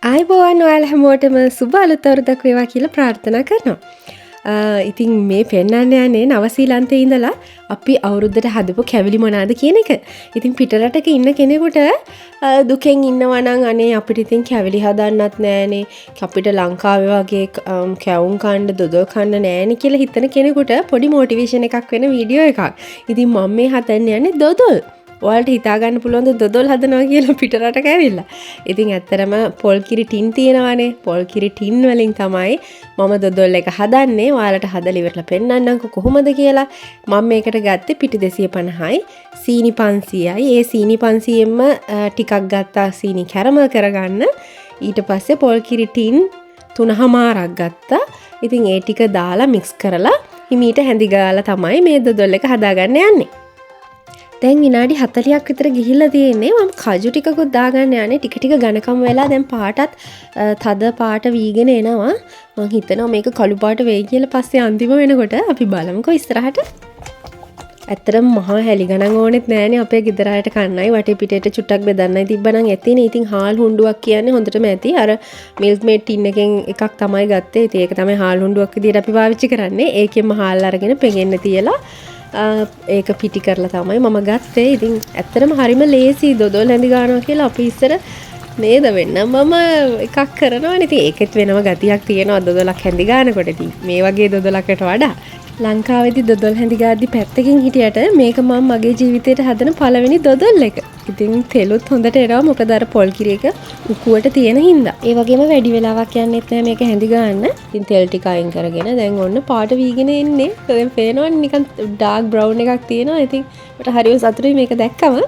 ආයිබෝවන් ඔයාලා හැමෝටම සුබ අලුත් අවුරුද්දක් වේවා කියලා ප්‍රාර්ථනා කරනවා. ඉතින් මේ පෙන්වන්න යන්නේ නවසීලන්තේ ඉඳලා අපි අවුරුද්දට හදපු කැවිලි මොනවාද කියන එක. ඉතින් පිටරටක ඉන්න කෙනෙකුට දුකෙන් ඉන්නවා නම් අනේ අපිට ඉතින් කැවිලි හදන්නත් නෑනේ. අපිට ලංකාවේ වගේ කැවුම් කන්න දොදෝ කන්න නෑනේ කියලා හිතන කෙනෙකුට පොඩි මොටිවේෂන් එකක් වෙන වීඩියෝ එකක්. ඉතින් මම මේ හදන්න යන්නේ දොදොල්. ඔයාලට හිතාගන්න පුළුවන් දොදොල් හදනවා කියලා පිටරටක ඇවිල්ලා. ඉතින් ඇත්තරම පොල් කිරි ටින් තියෙනවානේ. පොල් කිරි ටින් වලින් තමයි මම දොදොල් එක හදන්නේ. ඔයාලට හදලා ඉවරලා පෙන්නන්නම්කො කොහොමද කියලා. මම මේකට ගත්තේ පිටි 250යි, සීනි 500යි. ඒ සීනි 500ෙන්ම ටිකක් ගත්තා සීනි කැරමල් කරගන්න. ඊට පස්සේ පොල් කිරි ටින් 3මාරක් ගත්තා. ඉතින් ඒ ටික දාලා මික්ස් කරලා හිමීට හැඳි ගාලා තමයි මේ දොදොල් එක හදාගන්න යන්නේ. දැන් විනාඩි 40ක් විතර ගිහිල්ලා තියෙන්නේ. මම කජු ටිකකුත් දාගන්න යන්නේ. ටික ටික ඝනකම් වෙලා දැන් පාටත් තද පාට වීගෙන එනවා. මම හිතනවා මේක කළු පාට වෙයි කියලා පස්සේ අන්තිම වෙනකොට අපි බලමුකෝ ඉස්සරහට. ඇත්තටම මහා හැලි ගණන් ඕනෙත් නෑනේ අපේ ගෙදර අයට කන්නයි වටේ පිටේට චුට්ටක් බෙදන්නයි තිබ්බනම් ඇතිනේ. ඉතින් හාල් හුණ්ඩුවක් කියන්නේ හොඳටම ඇති. අර මිල්ක් මේඩ් ටින් එකෙන් එකක් තමයි ගත්තේ. ඉතින් ඒක තමයි හාල් හුණ්ඩුවක් විදියට අපි පාවිච්චි කරන්නේ. ඒකෙන්ම හාල් අරගෙන පෙගෙන්න තියලා ඒක පිටි කරලා තමයි මම ගත්තේ. ඉතින් ඇත්තටම හරිම ලේසි දොදොල් හැඳි ගන්නවා කියලා අපි ඉස්සර නේද වෙන්න මම එකක් කරනවානේ. ඉතින් ඒකෙත් වෙනම ගතියක් තියෙනවා දොදොලක් හැඳි ගන්නකොට. ඉතින් මේ වගේ දොදොලකට වඩා ලංකාවේදී දොදොල් හැඳි ගාද්දි පැත්තකින් හිටියට මේක මම මගේ ජීවිතේට හදන පළවෙනි දොදොල් එක. ඉතින් තෙලුත් හොඳට එනවා මොකද අර පොල් කිරි එක උකුවට තියෙන හින්දා. ඒ වගේම වැඩි වෙලාවක් යන්නෙත් නෑ මේක හැඳි ගන්න. ඉතින් තෙල් ටික අයින් කරගෙන දැන් ඔන්න පාට වීගෙන එන්නේ. දැන් පේනවනේ නිකන් ඩාර්ක් බ්‍රවුන් එකක් තියෙනවා. ඉතින් මට හරිය සතුටුයි මේක දැක්කම.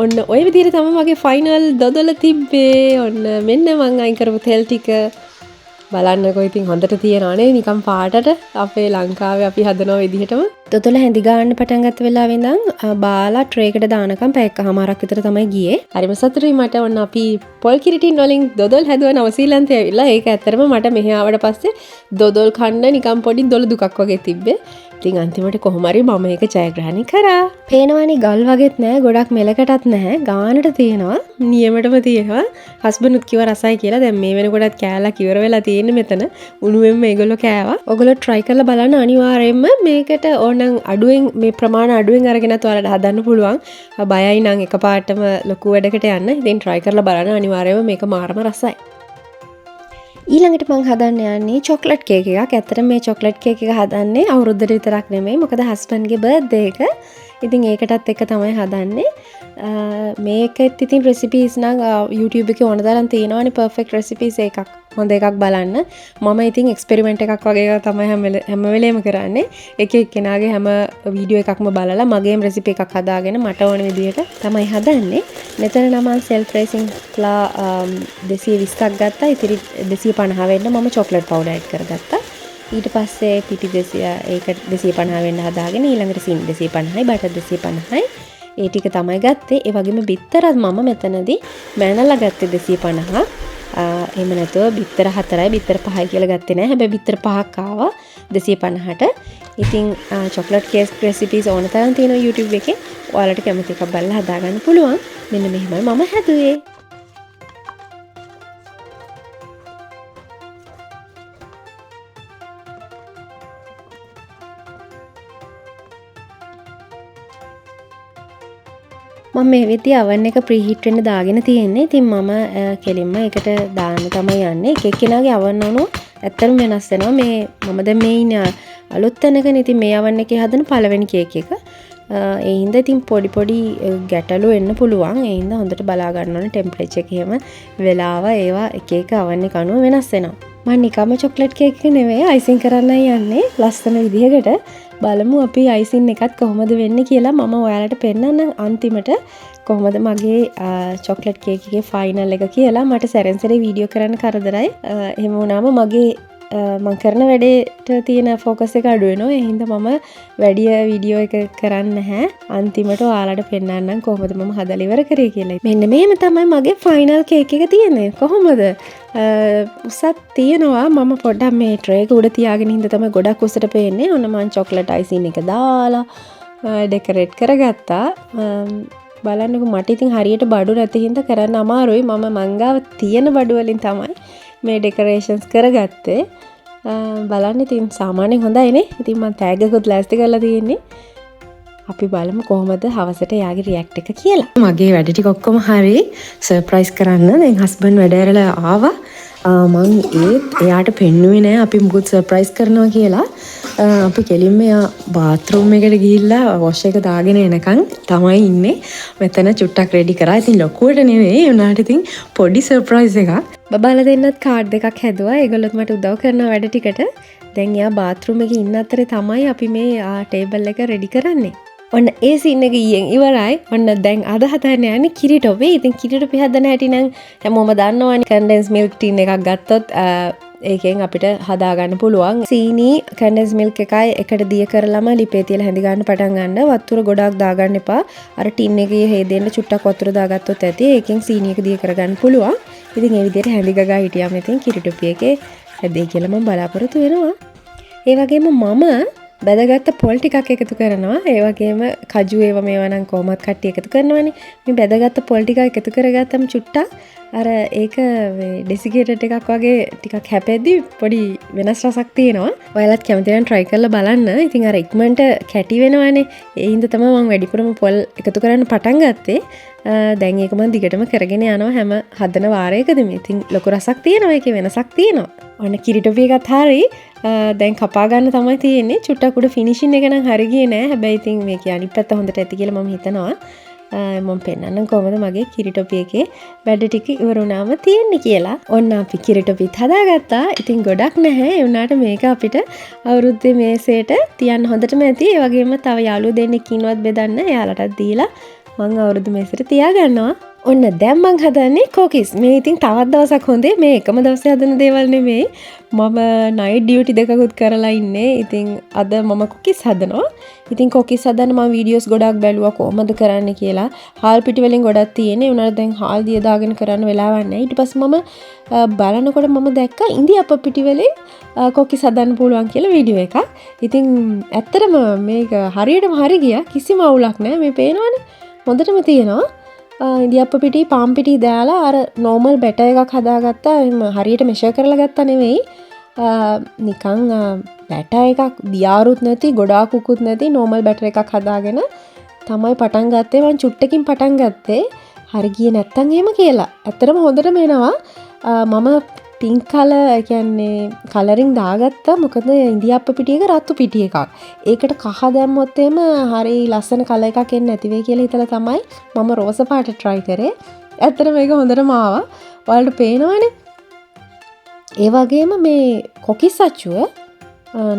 ඔන්න ওই විදිහට තමයි මගේ ෆයිනල් දොදොල තිබ්බේ. ඔන්න මෙන්න මං අයින් කරපු තෙල් ටික බලන්නකො. ඉතින් හොඳට තියෙනවානේ නිකන් පාටට අපේ ලංකාවේ අපි හදන විදිහටම. දොදොල හැඳි ගන්න පටන් ගත්ත වෙලාවෙ ඉඳන් බාලා ට්‍රේ එකට දානකම් පැය එකමාරක් විතර තමයි ගියේ. හරිම සතුටුයි මට. ඔන්න අපි පොල් කිරි ටින් වලින් දොදොල් හැදුවා නවසීලන්තේ ඇවිල්ලා. ඒක ඇත්තරම මට මෙහි ආවට පස්සේ දොදොල් කන්න නිකන් පොඩි දොළ දුකක් වගේ තිබ්බේ. ඉතින් අන්තිමට කොහොම හරි මම ඒක ජයග්‍රහණය කරා. පේනවනේ ගල් වගේත් නෑ, ගොඩක් මෙලකටත් නැහැ. ගානට තියෙනවා, නියමටම තියෙනවා. හස්බන්ඩ්ුත් කිව්වා රසයි කියලා. දැන් මේ වෙනකොටත් කෑල්ලක් ඉවර වෙලා තියෙන්නේ මෙතන. උණුවෙන් මේගොල්ලෝ කෑවා. ඔයගොල්ලෝ try කරලා බලන්න අනිවාර්යයෙන්ම. මේකට ඕනනම් අඩුවෙන් මේ ප්‍රමාණ අඩුවෙන් අරගෙනත් ඔයාලට හදන්න පුළුවන්. බයයි නම් එකපාරටම ලොකු වැඩකට යන්න. ඉතින් try කරලා බලන්න අනිවාර්යයෙන්ම මේක මාරම රසයි. ඊළඟට මං හදන්න යන්නේ චොක්ලට් කේක් එකක්. ඇත්තටම මේ චොක්ලට් කේක් එක හදන්නේ අවුරුද්දට විතරක් නෙමෙයි. මොකද හස්බන්ඩ්ගේ බර්ත්ඩේ එක. ඉතින් ඒකටත් එක තමයි හදන්නේ. මේකෙත් ඉතින් රෙසිපීස් නම් YouTube එකේ ඕන තරම් තියෙනවානේ perfect recipes එකක්. හොඳ එකක් බලන්න. මම ඉතින් එක්ස්පෙරිමන්ට් එකක් වගේ තමයි හැම වෙලේම කරන්නේ. එක එක්කෙනාගේ හැම වීඩියෝ එකක්ම බලලා මගේම රෙසිපි එකක් හදාගෙන මට ඕන විදිහට තමයි හදන්නේ. මෙතන නම් සෙල්ෆ් රේසින් ලා 220ක් ගත්තා. ඉතින් 250 වෙන්න මම චොක්ලට් පවුඩර් ඇඩ් කරගත්තා. ඊට පස්සේ පිටි 200 ඒක 250 වෙන්න හදාගෙන ඊළඟට සීනි 250යි බටර් 250යි ඒ ටික තමයි ගත්තේ. ඒ වගේම බිත්තරත් මම මෙතනදී මැනලා ගත්තේ 250. එහෙම නැතුව බිත්තර 4යි බිත්තර 5යි කියලා ගත්තේ නෑ. හැබැයි බිත්තර 5ක් ආවා 250ට. ඉතින් චොක්ලට් කේක් රෙසිපීස් ඕන තරම් තියෙනවා YouTube එකේ. ඔයාලට කැමති එකක් බලලා හදාගන්න පුළුවන්. මෙන්න මෙහෙමයි මම හැදුවේ. මම මේ විදිහේ oven එක preheat වෙන්න දාගෙන තියෙන්නේ. ඉතින් මම කෙලින්ම ඒකට දාන්න තමයි යන්නේ. එක එක්කෙනාගේ oven අණු ඇත්තටම වෙනස් වෙනවා. මේ මම දැන් මේ ඉන්නේ අලුත් තැනකනේ. ඉතින් මේ oven එකේ හදන පළවෙනි කේක් එක. ඒ හින්දා ඉතින් පොඩි ගැටලු එන්න පුළුවන්. ඒ හින්දා හොඳට බලා ගන්න ඕනේ ටෙම්පරේචර් එක එහෙම වෙලාව ඒවා එක එක oven එක අණුව වෙනස් වෙනවා. මම නිකම්ම චොක්ලට් කේක් එක නෙවෙයි අයිසින් කරන්නයි යන්නේ. ලස්සන විදිහකට බලමු අපි අයිසින් එකත් කොහොමද වෙන්නේ කියලා. මම ඔයාලට පෙන්නන්නම් අන්තිමට කොහොමද මගේ චොක්ලට් කේක් එකේ ෆයිනල් එක කියලා. මට සැරෙන් සැරේ වීඩියෝ කරන්න කරදරයි. එහෙම වුණාම මගේ මං කරන වැඩේට තියෙන ෆෝකස් එක අඩු වෙනවා. ඒ හින්දා මම වැඩි වීඩියෝ එක කරන්නේ නැහැ. අන්තිමට ඔයාලට පෙන්නන්නම් කොහොමද මම හදලා ඉවර කරේ කියලා. මෙන්න මෙහෙම තමයි මගේ ෆයිනල් කේක් එක තියෙන්නේ. කොහොමද? උසත් තියෙනවා. මම පොඩ්ඩක් මේ ට්‍රේ එක උඩ තියාගෙන ඉඳ තමයි ගොඩක් උසට පේන්නේ. ඔන්න මම චොක්ලට් අයිසින් එක දාලා ඩෙකොරේට් කරගත්තා. බලන්නකො මට ඉතින් හරියට බඩු නැති හින්දා කරන්න අමාරුයි. මම මංගාව තියෙන බඩු වලින් තමයි මේ ඩෙකොරේෂන්ස් කරගත්තේ. බලන්න ඉතින් සාමාන්‍යයෙන් හොඳයිනේ. ඉතින් මම තෑග්ගකුත් ලෑස්ති කරලා තියෙන්නේ. අපි බලමු කොහොමද හවසට යාගේ රියැක්ට් එක කියලා. මගේ වැඩ ටික ඔක්කොම හරි සර්ප්‍රයිස් කරන්න දැන් හස්බන්ඩ් වැඩ ඇරලා ආවා. මං එයාට පෙන්නුවේ නෑ අපි මුකුත් සර්ප්‍රයිස් කරනවා කියලා. අපි කෙලින්ම එයා බාත්රූම් එකට ගිහිල්ලා වොෂ් එක දාගෙන එනකන් තමයි ඉන්නේ. මෙතන චුට්ටක් රෙඩි කරා. ඉතින් ලොකුවට නෙවෙයි උනාට ඉතින් පොඩි සර්ප්‍රයිස් එකක්. බබාලා දෙන්නත් කාඩ් දෙකක් හැදුවා. ඒගොල්ලොත් මට උදව් කරනවා වැඩ ටිකට. දැන් එයා බාත්රූම් එකේ ඉන්න අතරේ තමයි අපි මේ ටේබල් එක රෙඩි කරන්නේ. ඔන්න ඒ සීන් එක ඊයෙන් ඉවරයි. ඔන්න දැන් අද හදන්න යන්නේ කිරිටොපේ. ඉතින් කිරිටොපේ හදන හැටි නම් හැමෝම දන්නවනේ. කන්ඩෙන්ස් මිල්ක් ටින් එකක් ගත්තොත් ඒකෙන් අපිට හදාගන්න පුළුවන්. සීනි කන්ඩෙන්ස් මිල්ක් එකයි එකට දිය කරලම ලිපේ තියලා හැඳි ගන්න පටන් ගන්න. වතුර ගොඩක් දාගන්න එපා. අර ටින් එකේ හේදෙන්න චුට්ටක් වතුර දාගත්තොත් ඇති. ඒකෙන් සීනි එක දිය කරගන්න පුළුවන්. ඉතින් ඒ විදිහට හැඳි ගගා හිටියාම ඉතින් කිරිටොපේ එකේ හැදේ කියලා මම බලාපොරොත්තු වෙනවා. ඒ වගේම මම බැදගත්ත පොල් ටිකක් එකතු කරනවා. ඒ වගේම කජු ඒවා මේවා නම් කොහොමත් කට්ටිය එකතු කරනවනේ. මේ බැදගත්ත පොල් ටිකක් එකතු කරගත්තම චුට්ටක් අර ඒක ඩෙසිකේටඩ් එකක් වගේ ටිකක් හැපෙද්දි පොඩි වෙනස් රසක් තියෙනවා. ඔයාලත් කැමති නම් try කරලා බලන්න. ඉතින් අර ඉක්මනට කැටි වෙනවනේ. ඒ හින්දා තමයි මම වැඩිපුරම පොල් එකතු කරන්න පටන් ගත්තේ. දැන් ඒක මම දිගටම කරගෙන යනවා හැම හදන වාරයකදම. ඉතින් ලොකු රසක් තියෙනවා. ඒකේ වෙනසක් තියෙනවා. ඔන්න කිරිටොපි එකත් හරි දැන් කපා ගන්න තමයි තියෙන්නේ. චුට්ටක් උඩ ෆිනිෂින් එක නම් හරි ගියේ නෑ. හැබැයි ඉතින් මේක අනිත් පැත්ත හොඳට ඇති කියලා මම හිතනවා. මම පෙන්නන්නම් කොහොමද මගේ කිරිටොපි එකේ වැඩ ටික ඉවර වුණාම තියෙන්නේ කියලා. ඔන්න අපි කිරිටොපිත් හදාගත්තා. ඉතින් ගොඩක් නැහැ. ඒ වුණාට මේක අපිට අවුරුද්දේ මේසෙට තියන්න හොඳටම ඇති. ඒ වගේම තව යාළුවෝ දෙන්නෙක් ඉන්නවත් බෙදන්න. එයාලටත් දීලා මං අවුරුදු මේසෙට තියාගන්නවා. ඔන්න දැන් මං හදන්නේ කොකිස්. මේ ඉතින් තවත් දවසක් හොඳේ. මේ එකම දවසේ හදන දේවල් නෙමෙයි. මම නයිට් ඩියුටි දෙකකුත් කරලා ඉන්නේ. ඉතින් අද මම කොකිස් හදනවා. ඉතින් කොකිස් හදන්න මම වීඩියෝස් ගොඩක් බැලුවා කොහොමද කරන්න කියලා. හාල් පිටි වලින් ගොඩක් තියෙන්නේ. උනාට දැන් හාල් දිය දාගෙන කරන්න වෙලාවක් නැහැ. ඊට පස්සේ මම බලනකොට මම දැක්කා ඉන්දියාප්ප පිටි වලින් කොකිස් හදන්න පුළුවන් කියලා වීඩියෝ එකක්. ඉතින් ඇත්තටම මේක හරියටම හරි ගියා. කිසිම අවුලක් නැහැ. මේ පේනවනේ. හොඳටම තියෙනවා. ඉන්දියාප්ප පිටි පාම් පිටි දාලා අර නෝමල් බැටර් එකක් හදාගත්තා. එහෙම හරියට මෙෂර් කරලා ගත්තා නෙවෙයි. නිකන් බැටර් එකක් දියාරුත් නැති ගොඩාක් උකුත් නැති නෝමල් බැටර් එකක් හදාගෙන තමයි පටන් ගත්තේ. මම චුට්ටකින් පටන් ගත්තේ. හරි ගියේ නැත්තම් එහෙම කියලා. ඇත්තටම හොඳටම එනවා. මම පින්ක් කලර් කියන්නේ කලරින් දාගත්තා. මොකද ඉන්දියාප්ප පිටි එක රතු පිටි එකක්. ඒකට කහ දැම්මොත් එහෙම හරි ලස්සන කලර් එකක් එන්නේ නැති වෙයි කියලා හිතලා තමයි මම රෝස පාට try කරේ. ඇත්තට මේක හොඳටම ආවා. ඔයාලට පේනවනේ. ඒ වගේම මේ කොකිස් අච්චුව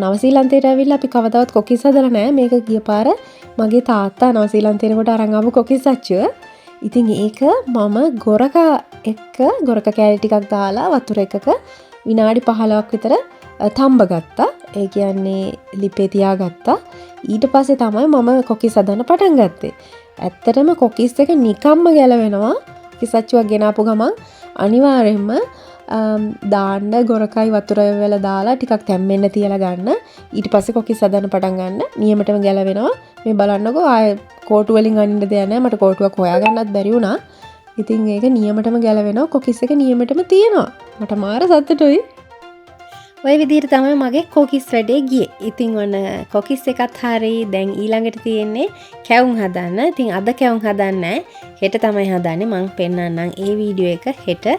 නවසීලන්තයට ඇවිල්ලා අපි කවදාවත් කොකිස් හදලා නැහැ. මේක ගිය පාර මගේ තාත්තා නවසීලන්තේට කොට අරන් ආපු කොකිස් අච්චුව. ඉතින් ඒක මම ගොරක එක්ක ගොරක කෑලි ටිකක් දාලා වතුර එකක විනාඩි 15ක් විතර තම්බ ගත්තා. ඒ කියන්නේ ලිපේ තියාගත්තා. ඊට පස්සේ තමයි මම කොකිස් හදන්න පටන් ගත්තේ. ඇත්තටම කොකිස් එක නිකම්ම ගැලවෙනවා. කොකිස් අච්චුවක් ගෙනාපු ගමන් අනිවාර්යයෙන්ම දාන්න ගොරකයි වතුර වල දාලා ටිකක් තැම්බෙන්න තියලා ගන්න. ඊට පස්සේ කොකිස් හදන්න පටන් ගන්න. නියමටම ගැලවෙනවා. මේ බලන්නකෝ ආය කෝටු වලින් අනින්න දෙයක් නැහැ. මට කෝටුවක් හොයාගන්නත් බැරි වුණා. ඉතින් ඒක නියමටම ගැලවෙනවා. කොකිස් එක නියමටම තියෙනවා. මට මාර සතුටුයි. ඔය විදිහට තමයි මගේ කොකිස් වැඩේ ගියේ. ඉතින් ඔන්න කොකිස් එකත් හරි. දැන් ඊළඟට තියෙන්නේ කැවුම් හදන්න. ඉතින් අද කැවුම් හදන්නේ හෙට තමයි හදන්නේ. මං පෙන්නන්නම් ඒ වීඩියෝ එක හෙට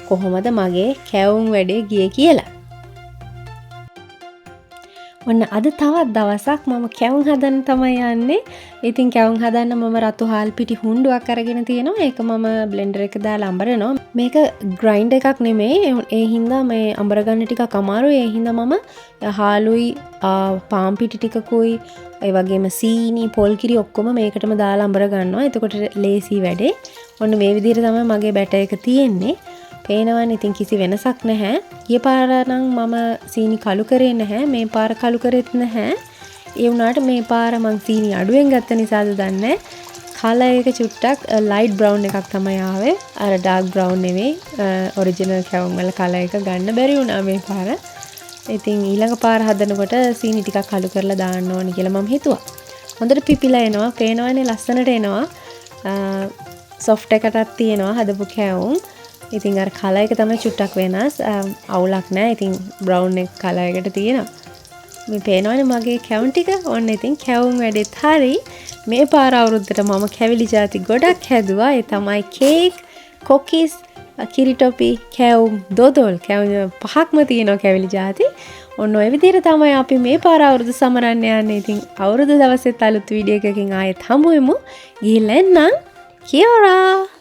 කොහොමද මගේ කැවුම් වැඩේ ගියේ කියලා. ඔන්න අද තවත් දවසක් මම කැවුම් හදන්න තමයි යන්නේ. ඉතින් කැවුම් හදන්න මම රතු හාල් පිටි හුණ්ඩුවක් අරගෙන තියෙනවා. ඒක මම බ්ලෙන්ඩර් එක දාලා අඹරනවා. මේක ග්‍රයින්ඩ් එකක් නෙමෙයි. ඒ හින්දා මේ අඹර ගන්න ටිකක් අමාරුයි. ඒ හින්දා මම හාලුයි පාම් පිටි ටිකකුයි ඒ වගේම සීනි පොල් කිරි ඔක්කොම මේකටම දාලා අඹර ගන්නවා. එතකොට ලේසි වැඩේ. ඔන්න මේ විදිහට තමයි මගේ බැටර් එක තියෙන්නේ. පේනවනේ ඉතින් කිසි වෙනසක් නැහැ. ගිය පාර නම් මම සීනි කළු කරේ නැහැ. මේ පාර කළු කරෙත් නැහැ. ඒ වුණාට මේ පාර මං සීනි අඩුවෙන් ගත්ත නිසාද දන්නේ. කලර් එක චුට්ටක් ලයිට් බ්‍රවුන් එකක් තමයි ආවේ. අර ඩාර්ක් බ්‍රවුන් නෙමෙයි. ඔරිජිනල් කැවුම් වල කලර් එක ගන්න බැරි වුණා මේ පාර. ඉතින් ඊළඟ පාර හදනකොට සීනි ටිකක් කළු කරලා දාන්න ඕනි කියලා මම හිතුවා. හොඳට පිපිලා එනවා. පේනවනේ ලස්සනට එනවා. සොෆ්ට් එකටත් තියෙනවා හදපු කැවුම්. ඉතින් අර කලර් එක තමයි චුට්ටක් වෙනස්. අවුලක් නැහැ. ඉතින් බ්‍රවුන් එක කලර් එකට තියෙනවා. මේ පේනවනේ මගේ කැවුම් ටික. ඔන්න ඉතින් කැවුම් වැඩෙත් හරි. මේ පාර අවුරුද්දට මම කැවිලි ಜಾති ගොඩක් හැදුවා. ඒ තමයි කේක්, කොකිස්, කිරිටොපි, කැවුම්, දොදොල්. කැවුම් 5ක්ම තියෙනවා කැවිලි ಜಾති. ඔන්න ඔය විදිහට තමයි අපි මේ පාර අවුරුදු සමරන්න යන්නේ. ඉතින් අවුරුදු දවසෙත් අලුත් වීඩියෝ එකකින් ආයෙත් හමු වෙමු. ගිහිල්ලා එන්නම්. කියෝරා